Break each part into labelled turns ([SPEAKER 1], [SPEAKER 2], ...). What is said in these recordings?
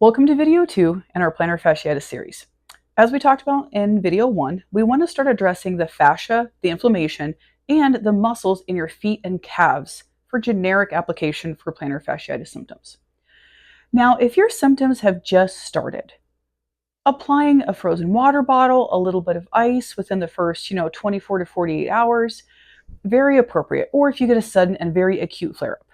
[SPEAKER 1] Welcome to video 2 in our plantar fasciitis series. As we talked about in video 1, we want to start addressing the fascia, the inflammation, and the muscles in your feet and calves for generic application for plantar fasciitis symptoms. Now, if your symptoms have just started, applying a frozen water bottle, a little bit of ice within the first, 24 to 48 hours, very appropriate, or if you get a sudden and very acute flare-up.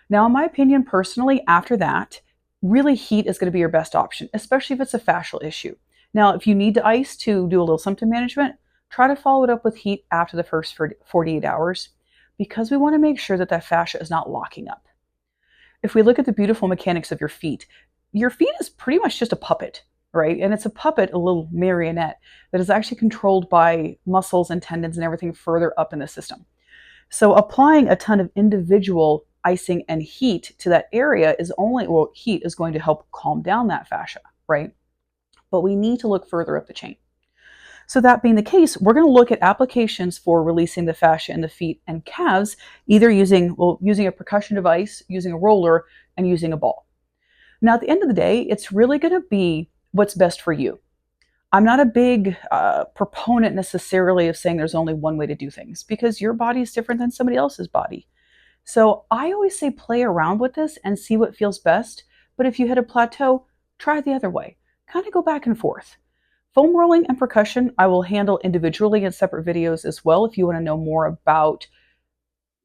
[SPEAKER 1] Now, in my opinion, personally, after that, really heat is going to be your best option, especially if it's a fascial issue. Now, if you need to ice to do a little symptom management, try to follow it up with heat after the first 48 hours because we want to make sure that that fascia is not locking up. If we look at the beautiful mechanics of your feet is pretty much just a puppet, right? And it's a puppet, a little marionette that is actually controlled by muscles and tendons and everything further up in the system. So applying a ton of individual icing and heat to that area heat is going to help calm down that fascia, right? But we need to look further up the chain. So that being the case, we're going to look at applications for releasing the fascia in the feet and calves, either using a percussion device, using a roller, and using a ball. Now, at the end of the day, it's really going to be what's best for you. I'm not a big proponent necessarily of saying there's only one way to do things because your body is different than somebody else's body. So I always say play around with this and see what feels best. But if you hit a plateau, try the other way. Kind of go back and forth. Foam rolling and percussion, I will handle individually in separate videos as well if you want to know more about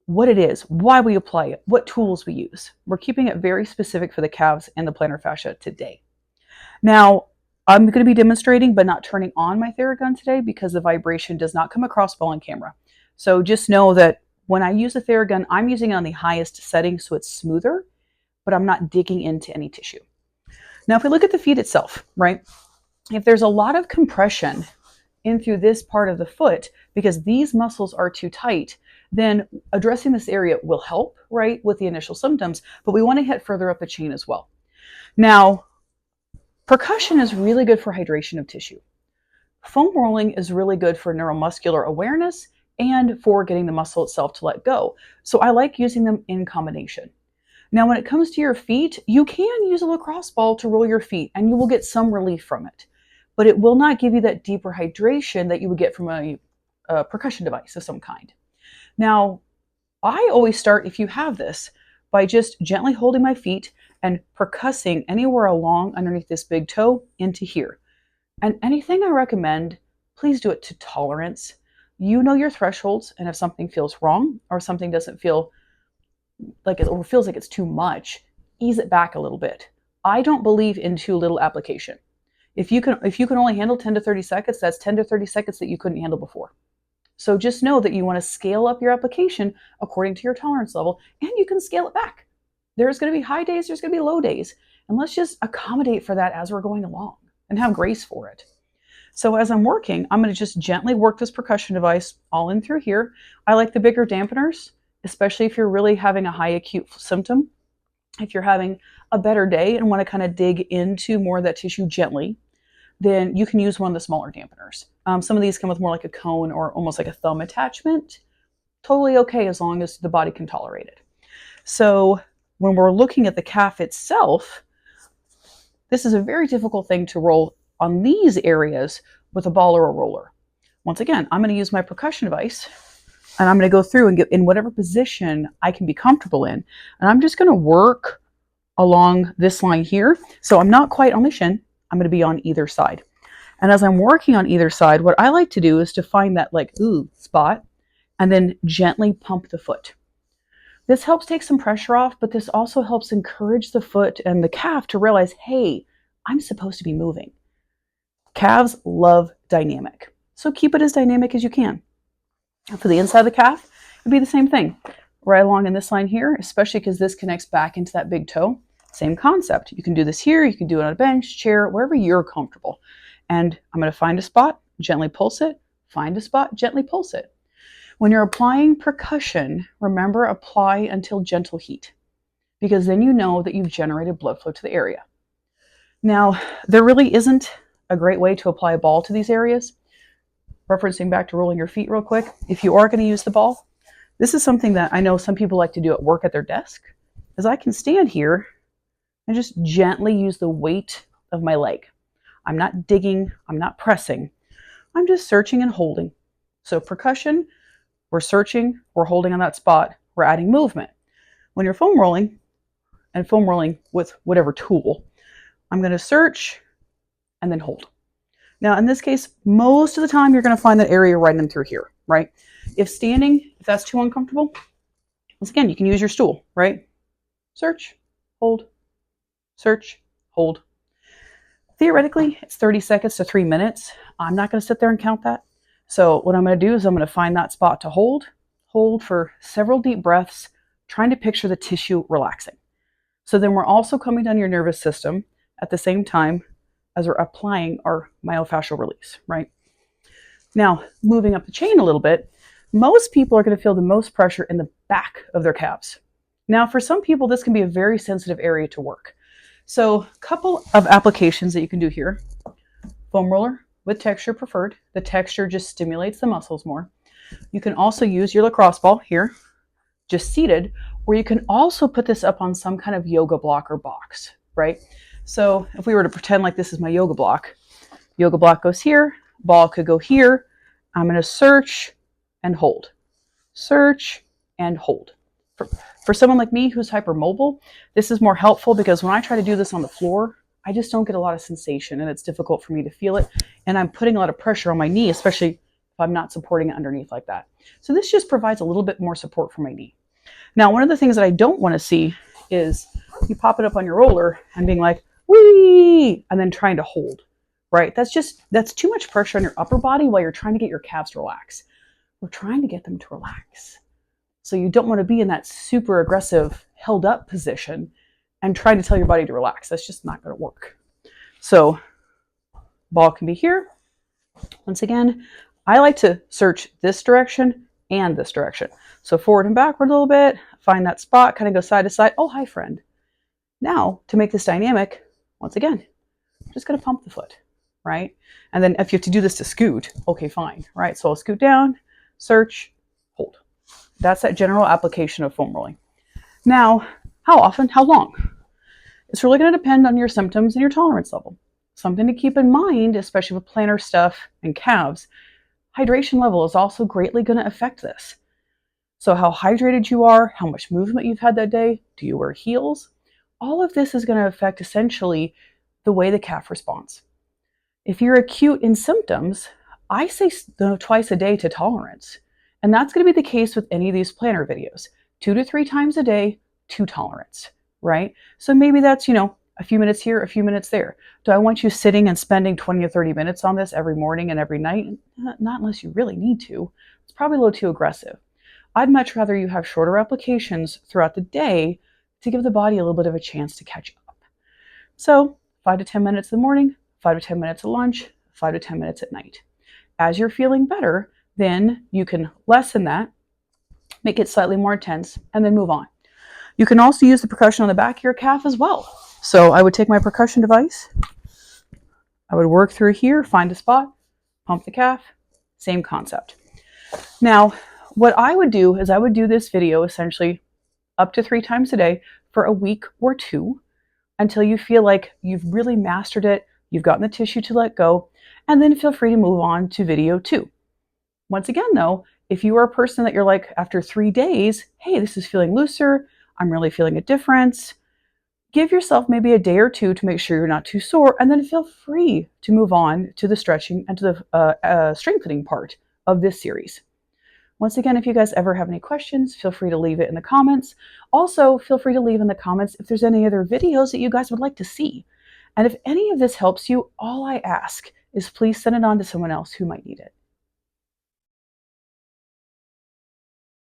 [SPEAKER 1] what it is, why we apply it, what tools we use. We're keeping it very specific for the calves and the plantar fascia today. Now, I'm going to be demonstrating but not turning on my Theragun today because the vibration does not come across well on camera. So just know that when I use a Theragun, I'm using it on the highest setting so it's smoother, but I'm not digging into any tissue. Now, if we look at the feet itself, right? If there's a lot of compression in through this part of the foot because these muscles are too tight, then addressing this area will help, right, with the initial symptoms, but we want to hit further up the chain as well. Now, percussion is really good for hydration of tissue. Foam rolling is really good for neuromuscular awareness and for getting the muscle itself to let go. So I like using them in combination. Now, when it comes to your feet, you can use a lacrosse ball to roll your feet and you will get some relief from it, but it will not give you that deeper hydration that you would get from a percussion device of some kind. Now, I always start, if you have this, by just gently holding my feet and percussing anywhere along underneath this big toe into here. And anything I recommend, please do it to tolerance. You know your thresholds, and if something feels wrong or something doesn't feel like it or feels like it's too much, ease it back a little bit. I don't believe in too little application. If you can only handle 10 to 30 seconds, that's 10 to 30 seconds that you couldn't handle before. So just know that you want to scale up your application according to your tolerance level, and you can scale it back. There's going to be high days, there's going to be low days, and let's just accommodate for that as we're going along and have grace for it. So as I'm working, I'm going to just gently work this percussion device all in through here. I like the bigger dampeners, especially if you're really having a high acute symptom. If you're having a better day and want to kind of dig into more of that tissue gently, then you can use one of the smaller dampeners. Some of these come with more like a cone or almost like a thumb attachment. Totally okay as long as the body can tolerate it. So when we're looking at the calf itself, this is a very difficult thing to roll on these areas with a ball or a roller. Once again, I'm going to use my percussion device and I'm going to go through and get in whatever position I can be comfortable in. And I'm just going to work along this line here. So I'm not quite on the shin. I'm going to be on either side. And as I'm working on either side, what I like to do is to find that spot and then gently pump the foot. This helps take some pressure off, but this also helps encourage the foot and the calf to realize, hey, I'm supposed to be moving. Calves love dynamic, so keep it as dynamic as you can. For the inside of the calf, it'd be the same thing. Right along in this line here, especially because this connects back into that big toe. Same concept. You can do this here, you can do it on a bench, chair, wherever you're comfortable. And I'm going to find a spot, gently pulse it, find a spot, gently pulse it. When you're applying percussion, remember apply until gentle heat, because then you know that you've generated blood flow to the area. Now, there really isn't a great way to apply a ball to these areas. Referencing back to rolling your feet real quick, if you are going to use the ball, this is something that I know some people like to do at work at their desk, is I can stand here and just gently use the weight of my leg. I'm not digging, I'm not pressing. I'm just searching and holding. So percussion, we're searching, we're holding on that spot, we're adding movement. When you're foam rolling, and foam rolling with whatever tool, I'm going to search and then hold. Now, in this case, most of the time you're going to find that area right in through here, right? If standing, if that's too uncomfortable, once again, you can use your stool, right? Search, hold, search, hold. Theoretically, it's 30 seconds to 3 minutes. I'm not going to sit there and count that. So what I'm going to do is I'm going to find that spot to hold for several deep breaths, trying to picture the tissue relaxing. So then we're also coming down your nervous system at the same time as we're applying our myofascial release, right? Now, moving up the chain a little bit, most people are going to feel the most pressure in the back of their calves. Now, for some people, this can be a very sensitive area to work. So a couple of applications that you can do here. Foam roller with texture preferred. The texture just stimulates the muscles more. You can also use your lacrosse ball here, just seated, where you can also put this up on some kind of yoga block or box, right? So if we were to pretend like this is my yoga block goes here, ball could go here. I'm going to search and hold. Search and hold. For someone like me who's hypermobile, this is more helpful because when I try to do this on the floor, I just don't get a lot of sensation and it's difficult for me to feel it. And I'm putting a lot of pressure on my knee, especially if I'm not supporting it underneath like that. So this just provides a little bit more support for my knee. Now, one of the things that I don't want to see is you pop it up on your roller and being like, wee, and then trying to hold, right? That's too much pressure on your upper body while you're trying to get your calves to relax. We're trying to get them to relax. So you don't want to be in that super aggressive held up position and trying to tell your body to relax. That's just not going to work. So ball can be here. Once again, I like to search this direction and this direction. So forward and backward a little bit, find that spot, kind of go side to side. Oh, hi, friend. Now, to make this dynamic, once again, I'm just going to pump the foot, right? And then if you have to do this to scoot, okay, fine, right? So I'll scoot down, search, hold. That's that general application of foam rolling. Now, how often, how long? It's really going to depend on your symptoms and your tolerance level. Something to keep in mind, especially with plantar stuff and calves, hydration level is also greatly going to affect this. So how hydrated you are, how much movement you've had that day, do you wear heels? All of this is going to affect essentially the way the calf responds. If you're acute in symptoms, I say twice a day to tolerance. And that's going to be the case with any of these plantar videos. 2 to 3 times a day to tolerance, right? So maybe that's, a few minutes here, a few minutes there. Do I want you sitting and spending 20 or 30 minutes on this every morning and every night? Not unless you really need to. It's probably a little too aggressive. I'd much rather you have shorter applications throughout the day to give the body a little bit of a chance to catch up. So 5 to 10 minutes in the morning, 5 to 10 minutes at lunch, 5 to 10 minutes at night. As you're feeling better, then you can lessen that, make it slightly more intense, and then move on. You can also use the percussion on the back of your calf as well. So I would take my percussion device, I would work through here, find a spot, pump the calf, same concept. Now, what I would do is I would do this video essentially up to 3 times a day for a week or 2 until you feel like you've really mastered it, you've gotten the tissue to let go, and then feel free to move on to video 2. Once again, though, if you are a person that you're like, after 3 days, hey, this is feeling looser, I'm really feeling a difference, give yourself maybe a day or 2 to make sure you're not too sore, and then feel free to move on to the stretching and to the strengthening part of this series. Once again, if you guys ever have any questions, feel free to leave it in the comments. Also, feel free to leave in the comments if there's any other videos that you guys would like to see. And if any of this helps you, all I ask is please send it on to someone else who might need it.